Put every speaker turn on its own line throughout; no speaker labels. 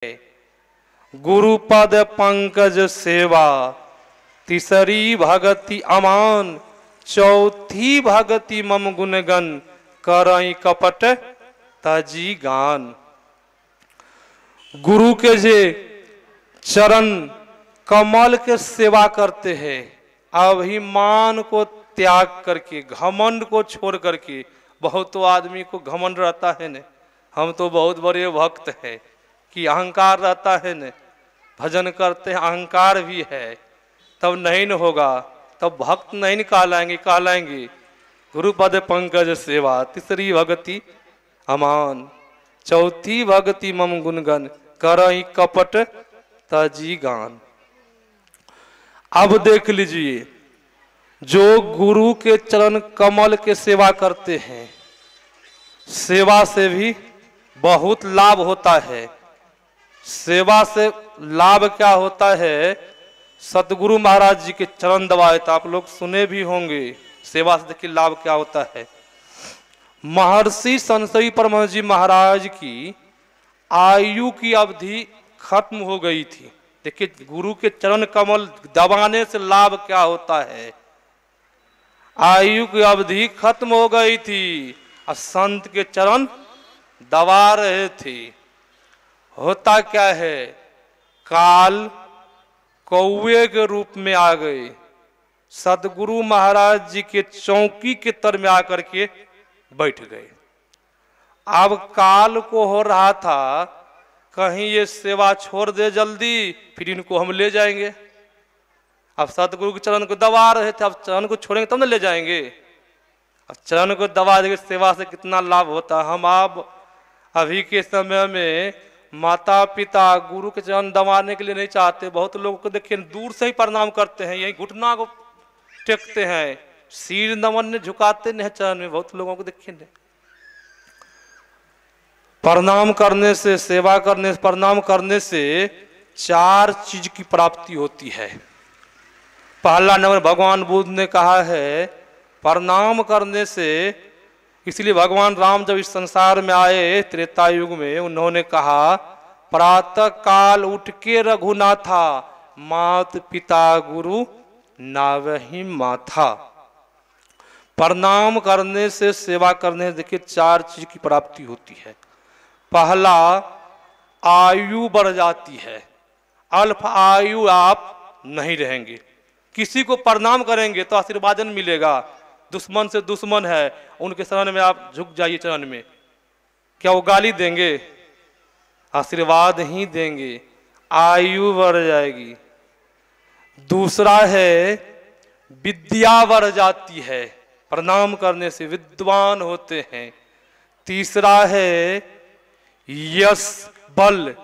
गुरुपद पंकज सेवा, तीसरी भगति अमान, चौथी भगति मम गुणगन, करई कपट तजी गान। गुरु के जे चरण कमल के सेवा करते हैं, अभिमान को त्याग करके, घमंड को छोड़ करके, बहुत तो आदमी को घमंड रहता है न, हम तो बहुत बड़े भक्त हैं, कि अहंकार रहता है न, भजन करते हैं अहंकार भी है, तब नहीं न होगा, तब भक्त नहीं न कहलाएंगे। गुरुपद पंकज सेवा, तीसरी भगति अमान, चौथी भगति मम गुणगन, करई कपट तजी गान। अब देख लीजिए, जो गुरु के चरण कमल के सेवा करते हैं, सेवा से भी बहुत लाभ होता है। सेवा से लाभ क्या होता है? सतगुरु महाराज जी के चरण दबाए तो आप लोग सुने भी होंगे। सेवा से देखिए लाभ क्या होता है। महर्षि संसई परमहंस जी महाराज की आयु की अवधि खत्म हो गई थी। देखिए गुरु के चरण कमल दबाने से लाभ क्या होता है। आयु की अवधि खत्म हो गई थी और संत के चरण दबा रहे थे। होता क्या है, काल कौवे के रूप में आ गए, सतगुरु महाराज जी के चौकी के तर में आकर के बैठ गए। अब काल को हो रहा था कहीं ये सेवा छोड़ दे जल्दी, फिर इनको हम ले जाएंगे। अब सतगुरु के चरण को दबा रहे थे, अब चरण को छोड़ेंगे तब न ले जाएंगे। अब चरण को दबा देंगे, सेवा से कितना लाभ होता। हम आप अभी के समय में माता पिता गुरु के चरण दबाने के लिए नहीं चाहते। बहुत लोगों को देखिए दूर से ही प्रणाम करते हैं, यही घुटना को टेकते हैं, सिर नमन झुकाते नहीं चरण में। बहुत लोगों को देखिए प्रणाम करने से, सेवा करने से, प्रणाम करने से 4 चीज की प्राप्ति होती है। पहला नंबर भगवान बुद्ध ने कहा है प्रणाम करने से, इसलिए भगवान राम जब इस संसार में आए त्रेता युग में, उन्होंने कहा प्रातः काल उठ के रघुनाथा, मात पिता गुरु नावहि माथा। प्रणाम करने से, सेवा करने से देखिए 4 चीज की प्राप्ति होती है। पहला, आयु बढ़ जाती है, अल्प आयु आप नहीं रहेंगे। किसी को प्रणाम करेंगे तो आशीर्वादन मिलेगा। दुश्मन से दुश्मन है, उनके शरण में आप झुक जाइए चरण में, क्या वो गाली देंगे? आशीर्वाद ही देंगे, आयु बढ़ जाएगी। दूसरा है विद्या बढ़ जाती है, प्रणाम करने से विद्वान होते हैं। तीसरा है यश बल,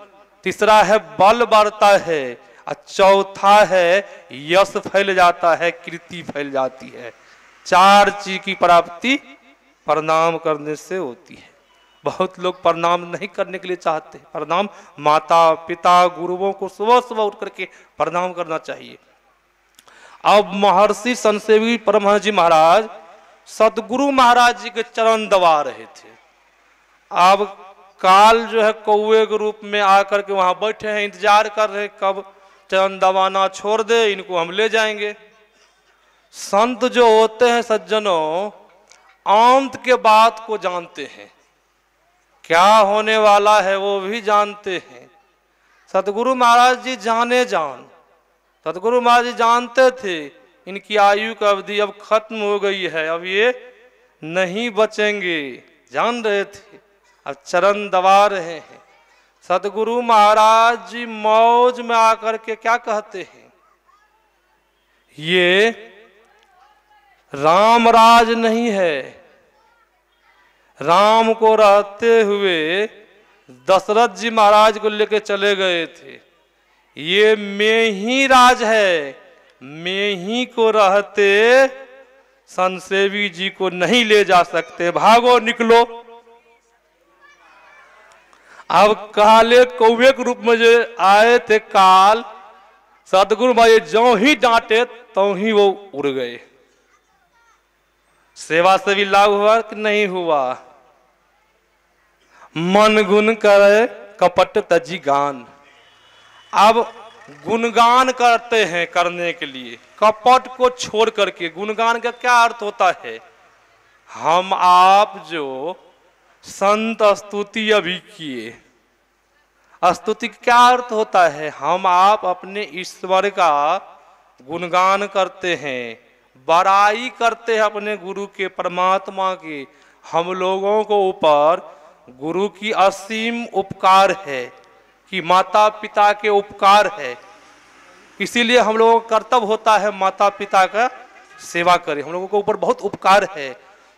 तीसरा है बल बढ़ता है। और चौथा है यश फैल जाता है, कीर्ति फैल जाती है। 4 चीज की प्राप्ति प्रणाम करने से होती है। बहुत लोग प्रणाम नहीं करने के लिए चाहते। प्रणाम माता पिता गुरुओं को सुबह सुबह उठ करके प्रणाम करना चाहिए। अब महर्षि संसेवी परमहंस जी महाराज सतगुरु महाराज जी के चरण दबा रहे थे। अब काल जो है कौवे के रूप में आकर के वहां बैठे हैं, इंतजार कर रहे कब चरण दबाना छोड़ दे, इनको हम ले जाएंगे। संत जो होते हैं सज्जनों, अंत के बात को जानते हैं, क्या होने वाला है वो भी जानते हैं। सतगुरु महाराज जी जाने जान, सतगुरु महाराज जी जानते थे इनकी आयु की अवधि अब खत्म हो गई है, अब ये नहीं बचेंगे, जान रहे थे। अब चरण दबा रहे हैं। सतगुरु महाराज जी मौज में आकर के क्या कहते हैं, ये राम राज नहीं है। राम को रहते हुए दशरथ जी महाराज को लेके चले गए थे, ये मैं ही राज है, मैं ही को रहते संसेवी जी को नहीं ले जा सकते, भागो निकलो। अब काले कौवे के रूप में जो आए थे काल, सतगुरु भाई जो ही डांटे तो ही वो उड़ गए। सेवा से भी लाभ हुआ कि नहीं हुआ? मन गुण करे कपट तजी गान। अब गुणगान करते हैं करने के लिए, कपट को छोड़ करके। गुणगान का क्या अर्थ होता है? हम आप जो संत स्तुति अभी किए, स्तुति क्या अर्थ होता है? हम आप अपने ईश्वर का गुणगान करते हैं, बड़ाई करते हैं अपने गुरु के, परमात्मा के। हम लोगों को ऊपर गुरु की असीम उपकार है कि माता पिता के उपकार है, इसीलिए हम लोगों का कर्तव्य होता है माता पिता का सेवा करें। हम लोगों के ऊपर बहुत उपकार है,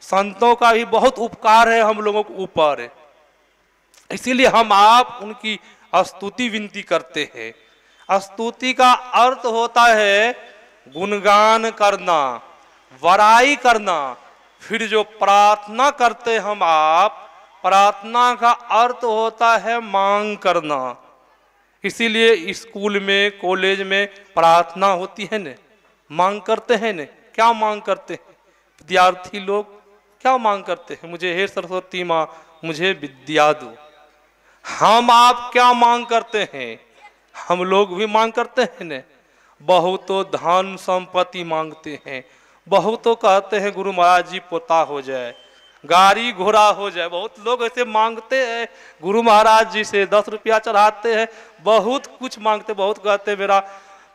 संतों का भी बहुत उपकार है हम लोगों के ऊपर, इसीलिए हम आप उनकी स्तुति विनती करते हैं। स्तुति का अर्थ होता है गुणगान करना, बड़ाई करना। फिर जो प्रार्थना करते हम आप, प्रार्थना का अर्थ होता है मांग करना। इसीलिए स्कूल में कॉलेज में प्रार्थना होती है न, मांग करते हैं न। क्या मांग करते हैं विद्यार्थी लोग? क्या मांग करते हैं? मुझे हे सरस्वती माँ मुझे विद्या दो। हम आप क्या मांग करते हैं? हम लोग भी मांग करते हैं न। बहुतों धन संपत्ति मांगते हैं, बहुतों कहते हैं गुरु महाराज जी पोता हो जाए, गाड़ी घोड़ा हो जाए। बहुत लोग ऐसे मांगते हैं गुरु महाराज जी से, 10 रुपया चढ़ाते हैं, बहुत कुछ मांगते। बहुत कहते हैं मेरा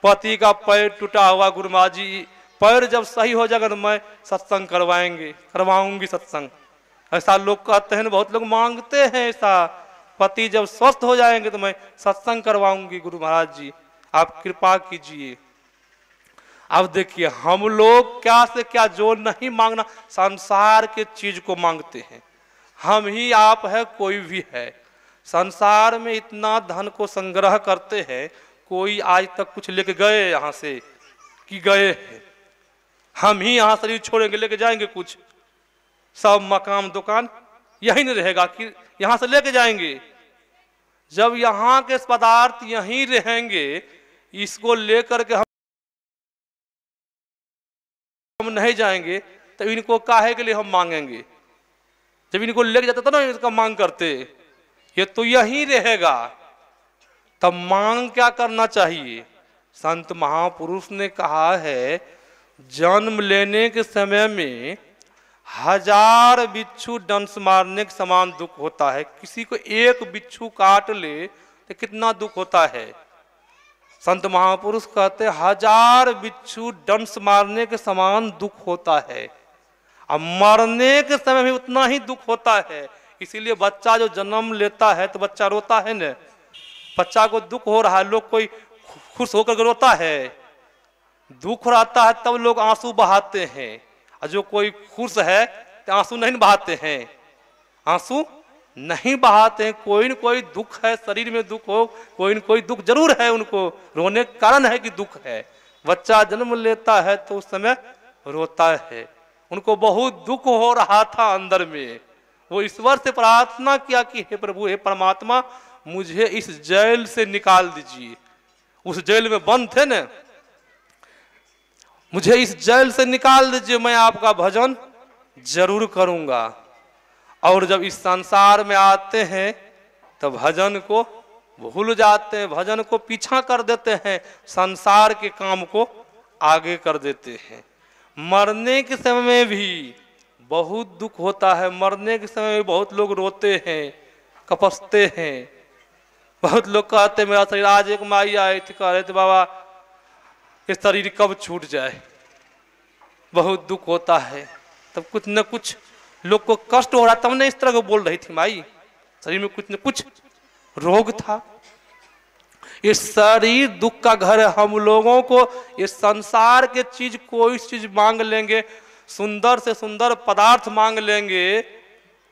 पति का पैर टूटा हुआ, गुरु महाराज जी पैर जब सही हो जाएगा तो मैं सत्संग करवाऊंगी सत्संग। ऐसा लोग कहते हैं, बहुत लोग मांगते हैं ऐसा, पति जब स्वस्थ हो जाएंगे तो मैं सत्संग करवाऊंगी, गुरु महाराज जी आप कृपा कीजिए। अब देखिए हम लोग क्या से क्या जो नहीं मांगना, संसार के चीज को मांगते हैं। हम ही आप है, कोई भी है। संसार में इतना धन को संग्रह करते हैं, कोई आज तक कुछ लेके गए यहाँ से कि गए हैं? हम ही यहाँ शरीर छोड़ेंगे, लेके जाएंगे कुछ? सब मकान दुकान यही नहीं रहेगा कि यहाँ से लेके जाएंगे? जब यहाँ के पदार्थ यहीं रहेंगे, इसको लेकर के हम नहीं जाएंगे तो इनको काहे के लिए हम मांगेंगे? जब इनको लेके जाते तो ना इसका मांग करते, ये तो यहीं रहेगा, तब मांग क्या करना चाहिए? संत महापुरुष ने कहा है, जन्म लेने के समय में 1000 बिच्छू डंस मारने के समान दुख होता है। किसी को एक बिच्छू काट ले तो कितना दुख होता है? संत महापुरुष कहते 1000 बिच्छू डंस मारने के समान दुख होता है। अब मरने के समय भी उतना ही दुख होता है। इसीलिए बच्चा जो जन्म लेता है तो बच्चा रोता है न। बच्चा को दुख हो रहा है, लोग कोई खुश होकर रोता है? दुख रहता है तब लोग आंसू बहाते हैं, और जो कोई खुश है तो आंसू नहीं बहाते हैं, आंसू नहीं बहाते हैं। कोई न कोई दुख है, शरीर में दुख हो, कोई न कोई दुख जरूर है उनको, रोने का कारण है कि दुख है। बच्चा जन्म लेता है तो उस समय रोता है, उनको बहुत दुख हो रहा था अंदर में। वो ईश्वर से प्रार्थना किया कि हे प्रभु, हे परमात्मा, मुझे इस जेल से निकाल दीजिए। उस जेल में बंद थे न, मुझे इस जेल से निकाल दीजिए, मैं आपका भजन जरूर करूंगा। और जब इस संसार में आते हैं तो भजन को भूल जाते हैं, भजन को पीछा कर देते हैं, संसार के काम को आगे कर देते हैं। मरने के समय में भी बहुत दुख होता है, मरने के समय में बहुत लोग रोते हैं, कपसते हैं। बहुत लोग कहते हैं मेरा शरीर, आज एक माई आई थी, कह रहे थे बाबा ये शरीर कब छूट जाए। बहुत दुख होता है, तब कुछ न कुछ लोग को कष्ट हो रहा, तब ने इस तरह को बोल रही थी माई, शरीर में कुछ न कुछ रोग था। ये शरीर दुख का घर है। हम लोगों को ये संसार के चीज, कोई चीज मांग लेंगे, सुंदर से सुंदर पदार्थ मांग लेंगे,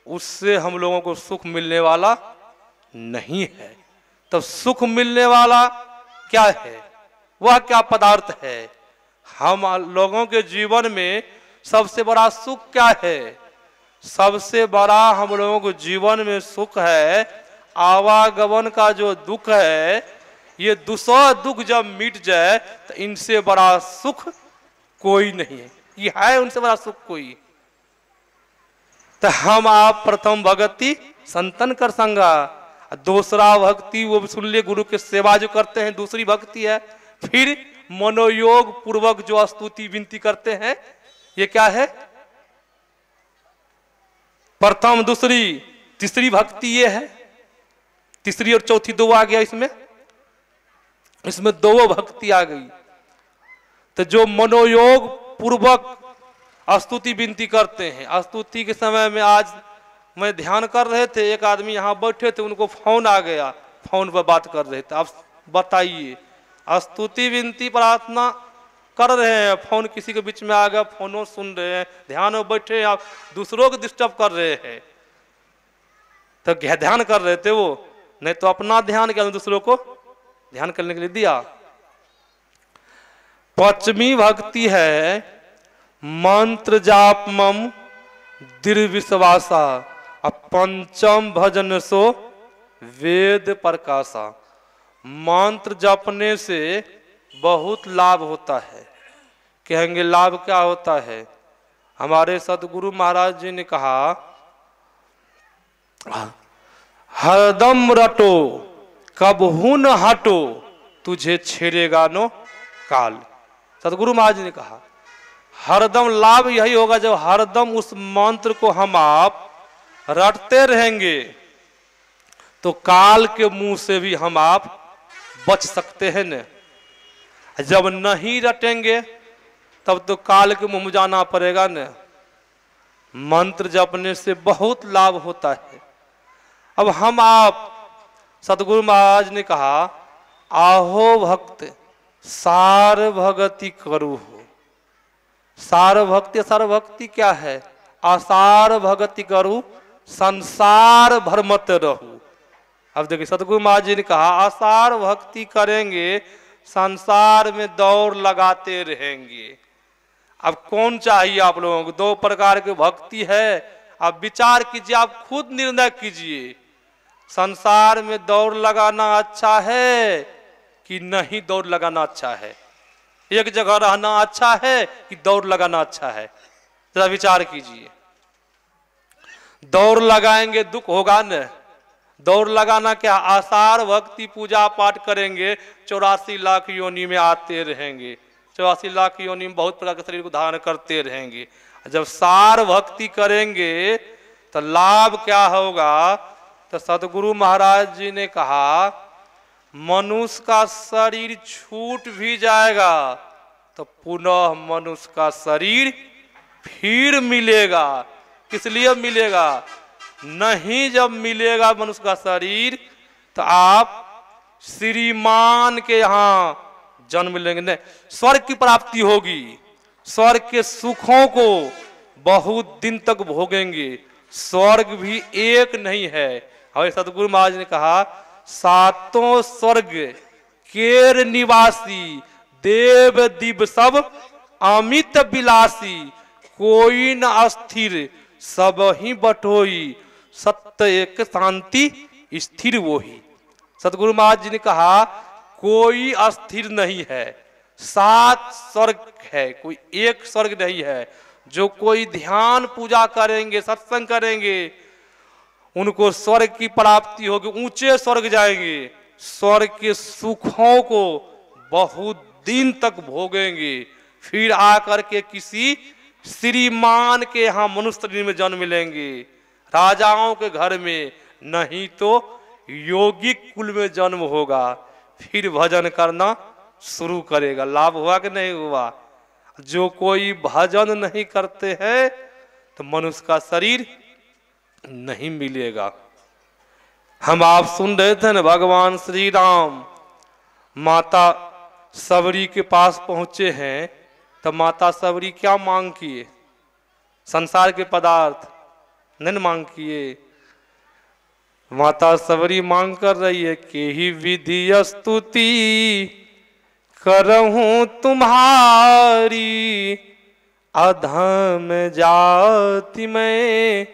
उससे हम लोगों को सुख मिलने वाला नहीं है। तब सुख मिलने वाला क्या है? वह क्या पदार्थ है? हम लोगों के जीवन में सबसे बड़ा सुख क्या है? सबसे बड़ा हम लोगों को जीवन में सुख है आवागमन का जो दुख है। ये दूसरा दुख जब मिट जाए तो इनसे बड़ा सुख कोई नहीं है। ये है उनसे बड़ा सुख कोई। तो हम आप प्रथम भगति संतन कर संगा, दूसरा भक्ति वो भी सुन लिए, गुरु की सेवा जो करते हैं दूसरी भक्ति है। फिर मनोयोग पूर्वक जो स्तुति विनती करते हैं, ये क्या है? प्रथम, दूसरी, तीसरी भक्ति ये है। तीसरी और चौथी दो आ गया इसमें, इसमें दो भक्ति आ गई। तो जो मनोयोग पूर्वक स्तुति विनती करते हैं, स्तुति के समय में आज मैं ध्यान कर रहे थे, एक आदमी यहाँ बैठे थे, उनको फोन आ गया, फोन पर बात कर रहे थे। आप बताइए, स्तुति विनती प्रार्थना कर रहे हैं, फोन किसी के बीच में आ गया, फोनो सुन रहे हैं, ध्यान में बैठे हैं, आप दूसरों को डिस्टर्ब कर रहे हैं। तो ध्यान कर रहे थे वो, नहीं तो अपना ध्यान क्या दूसरों को ध्यान करने के लिए दिया। पश्चिमी भक्ति है मंत्र जाप मम दृढ़ विश्वासा, पंचम भजन सो वेद प्रकाशा। मंत्र जपने से बहुत लाभ होता है। कहेंगे लाभ क्या होता है? हमारे सदगुरु महाराज जी ने कहा, हरदम रटो कबहू न हटो, तुझे छेड़ेगा नो काल। सदगुरु महाराज जी ने कहा हरदम लाभ यही होगा जब हरदम उस मंत्र को हम आप रटते रहेंगे, तो काल के मुंह से भी हम आप बच सकते हैं न। जब नहीं रटेंगे तब तो काल के मुंह में जाना पड़ेगा न। मंत्र जपने से बहुत लाभ होता है। अब हम आप, सतगुरु महाराज ने कहा, आहो भक्त सार भगति करू हो। सार भक्ति क्या है? आसार भगति करू संसार भर मत रहू। अब देखिए सतगुरु महाराज जी ने कहा आसार भक्ति करेंगे, संसार में दौड़ लगाते रहेंगे। अब कौन चाहिए आप लोगों को? दो प्रकार की भक्ति है, आप विचार कीजिए, आप खुद निर्णय कीजिए। संसार में दौड़ लगाना अच्छा है कि नहीं दौड़ लगाना अच्छा है? एक जगह रहना अच्छा है कि दौड़ लगाना अच्छा है? जरा विचार कीजिए। दौड़ लगाएंगे दुख होगा न। दौड़ लगाना क्या? आसार भक्ति पूजा पाठ करेंगे, 84 लाख योनि में आते रहेंगे, 84 लाख योनि में बहुत प्रकार के शरीर को धारण करते रहेंगे। जब सार भक्ति करेंगे तो लाभ क्या होगा? तो सतगुरु महाराज जी ने कहा मनुष्य का शरीर छूट भी जाएगा तो पुनः मनुष्य का शरीर फिर मिलेगा। किस लिए मिलेगा? नहीं जब मिलेगा मनुष्य का शरीर तो आप श्रीमान के यहाँ जन्म लेंगे, नहीं स्वर्ग की प्राप्ति होगी। स्वर्ग के सुखों को बहुत दिन तक भोगेंगे। स्वर्ग भी एक नहीं है। हमारे सतगुरु महाराज ने कहा सातों स्वर्ग केर निवासी, देव दिव सब अमित विलासी, कोई न अस्थिर सब ही बटोई, सत्य एक शांति स्थिर वो ही। सतगुरु महाराज जी ने कहा कोई अस्थिर नहीं है, 7 स्वर्ग है, कोई एक स्वर्ग नहीं है। जो कोई ध्यान पूजा करेंगे, सत्संग करेंगे, उनको स्वर्ग की प्राप्ति होगी, ऊंचे स्वर्ग जाएंगे। स्वर्ग के सुखों को बहुत दिन तक भोगेंगे, फिर आकर के किसी श्रीमान के यहाँ मनुष्य शरीर में जन्म लेंगे, राजाओं के घर में, नहीं तो योगिक कुल में जन्म होगा। फिर भजन करना शुरू करेगा। लाभ हुआ कि नहीं हुआ? जो कोई भजन नहीं करते हैं तो मनुष्य का शरीर नहीं मिलेगा। हम आप सुन रहे थे ना, भगवान श्री राम माता सबरी के पास पहुंचे हैं, तो माता सबरी क्या मांग किए? संसार के पदार्थ नहीं मांग किए। माता सबरी मांग कर रही है कि ही विधि स्तुति करहूं तुम्हारी, अधम जाति में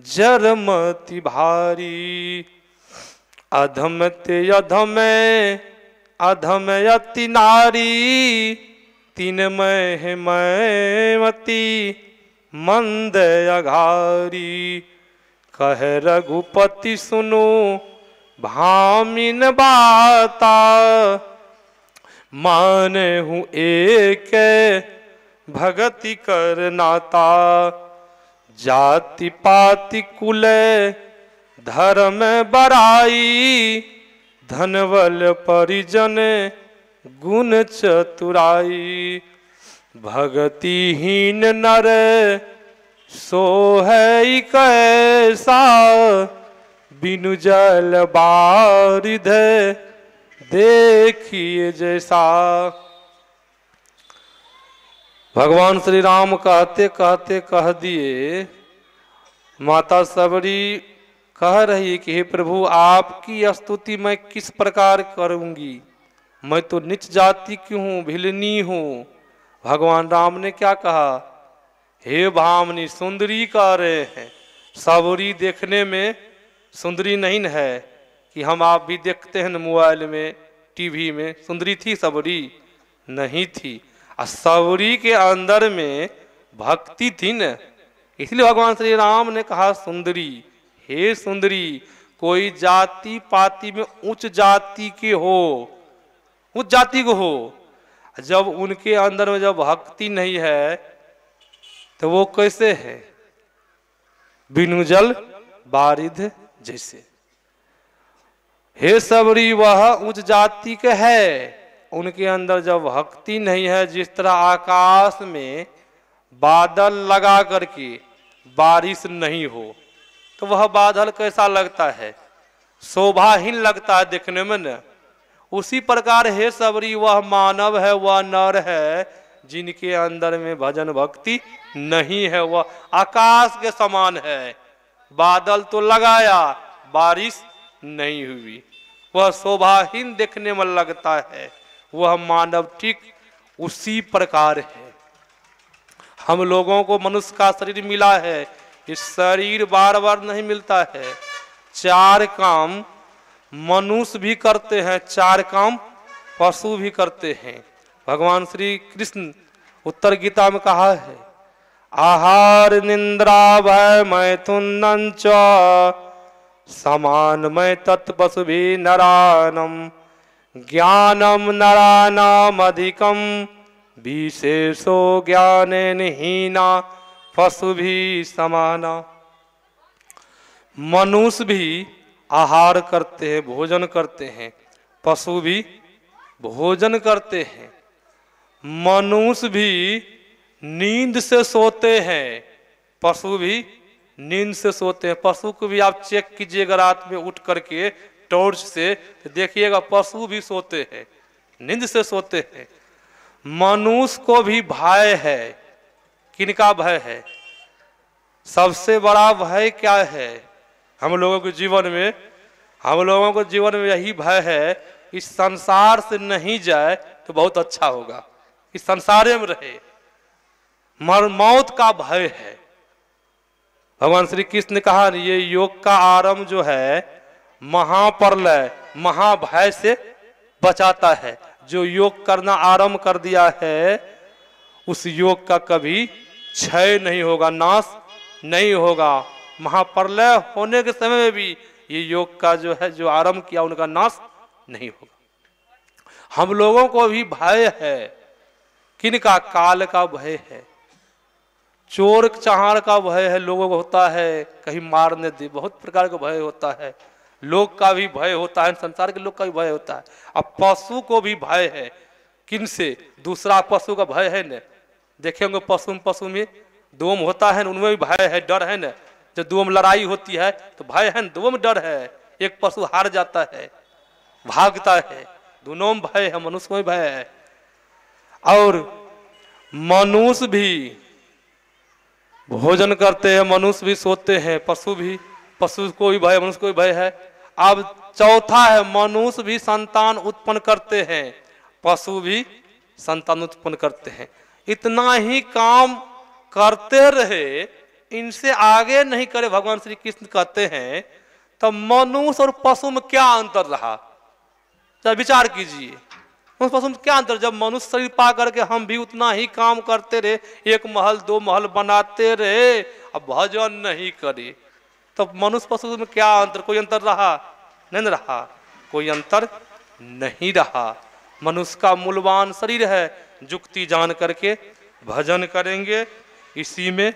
जरमति भारी। अधम ते अधम अधम यति नारी, तीन मैं मती मंद अघारी। कह रघुपति सुनो भामिन बाता, माने हूँ एक भगति कर नाता। जाति पाति कुल धर्म बराई, धनवल परिजन गुण चतुराई। भगतिहीन नर सो है कैसा, बिनु जल बारिध देखिए जैसा। भगवान श्री राम कहते कहते कह दिए, माता सबरी कह रही कि हे प्रभु आपकी स्तुति मैं किस प्रकार करूंगी, मैं तो नीच जाति की हूँ, भिलनी हूँ। भगवान राम ने क्या कहा, हे भामनी सुंदरी कह रहे हैं, सबरी देखने में सुंदरी नहीं है कि हम आप भी देखते हैं मोबाइल में टीवी में, सुंदरी थी सबरी? नहीं थी। सबरी के अंदर में भक्ति थी न, इसलिए भगवान श्री राम ने कहा सुंदरी। हे सुंदरी, कोई जाति पाति में उच्च जाति के हो, उच्च जाति को हो, जब उनके अंदर में जब भक्ति नहीं है तो वो कैसे है? बिनु जल बारिध जैसे। हे सबरी वह उच्च जाति के है, उनके अंदर जब भक्ति नहीं है, जिस तरह आकाश में बादल लगा करके बारिश नहीं हो तो वह बादल कैसा लगता है? शोभाहीन लगता है देखने में न। उसी प्रकार हे सबरी वह मानव है, वह नर है, जिनके अंदर में भजन भक्ति नहीं है, वह आकाश के समान है। बादल तो लगाया, बारिश नहीं हुई, वह शोभाहीन देखने में लगता है, वह मानव ठीक उसी प्रकार है। हम लोगों को मनुष्य का शरीर मिला है, इस शरीर बार बार नहीं मिलता है। चार काम मनुष्य भी करते हैं, चार काम पशु भी करते हैं। भगवान श्री कृष्ण उत्तर गीता में कहा है, आहार निंद्रा भय मैथुन च समान मैं तत्पशु भी नरानम, ज्ञानम नरानाम अधिकम विशेषो ज्ञानेन हीना पशु भी समाना। मनुष्य भी आहार करते हैं, भोजन करते हैं, पशु भी भोजन करते हैं। मनुष्य भी नींद से सोते हैं, पशु भी नींद से सोते हैं। पशु को भी आप चेक कीजिएगा रात में उठ करके टॉर्च से, तो देखिएगा पशु भी सोते हैं, नींद से सोते हैं। मनुष्य को भी भय है। किनका भय है? सबसे बड़ा भय क्या है हम लोगों के जीवन में? हम लोगों को जीवन में यही भय है, इस संसार से नहीं जाए तो बहुत अच्छा होगा, इस संसार में रहे। मौत का भय है। भगवान श्री कृष्ण ने कहा ये योग का आरंभ जो है महाप्रलय महाभय से बचाता है। जो योग करना आरंभ कर दिया है उस योग का कभी क्षय नहीं होगा, नाश नहीं होगा। महाप्रलय होने के समय में भी ये योग का जो है जो आरंभ किया उनका नाश नहीं होगा। हम लोगों को भी भय है। किनका? काल का भय है, चोर चहार का भय है, लोगों को होता है कहीं मारने दे, बहुत प्रकार का भय होता है। लोग का भी भय होता है, संसार के लोग का भी भय होता है। अब पशु को भी भय है। किन से? दूसरा पशु का भय है न। देखेंगे पशु में दोम होता है न, उनमें भी भय है, डर है न। जब दोम लड़ाई होती है तो भय है न, दोम डर है। एक पशु हार जाता है, भागता है, दोनों में भय है, मनुष्य में भय है। और मनुष्य भी भोजन करते हैं, मनुष्य भी सोते हैं, पशु भी, पशु को भी भय, मनुष्य को भी भय है। अब चौथा है मनुष्य भी संतान उत्पन्न करते हैं, पशु भी संतान उत्पन्न करते हैं। इतना ही काम करते रहे, इनसे आगे नहीं करे। भगवान श्री कृष्ण कहते हैं तो मनुष्य और पशु में क्या अंतर रहा? जब विचार कीजिए, पशु में क्या अंतर? जब मनुष्य शरीर पा करके हम भी उतना ही काम करते रहे, एक महल दो महल बनाते रहे, अब भजन नहीं करे, तो मनुष्य पशु में क्या अंतर? कोई अंतर रहा? नहीं रहा, कोई अंतर नहीं रहा। मनुष्य का मूल्यवान शरीर है, जुक्ति जान करके भजन करेंगे, इसी में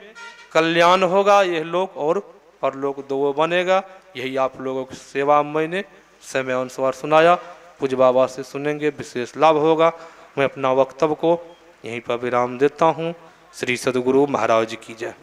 कल्याण होगा, यह लोक और परलोक दो बनेगा। यही आप लोगों की सेवा मैंने समय अनुसार सुनाया, पूज्य बाबा से सुनेंगे, विशेष लाभ होगा। मैं अपना वक्तव्य को यहीं पर विराम देता हूँ। श्री सद्गुरु महाराज की जय।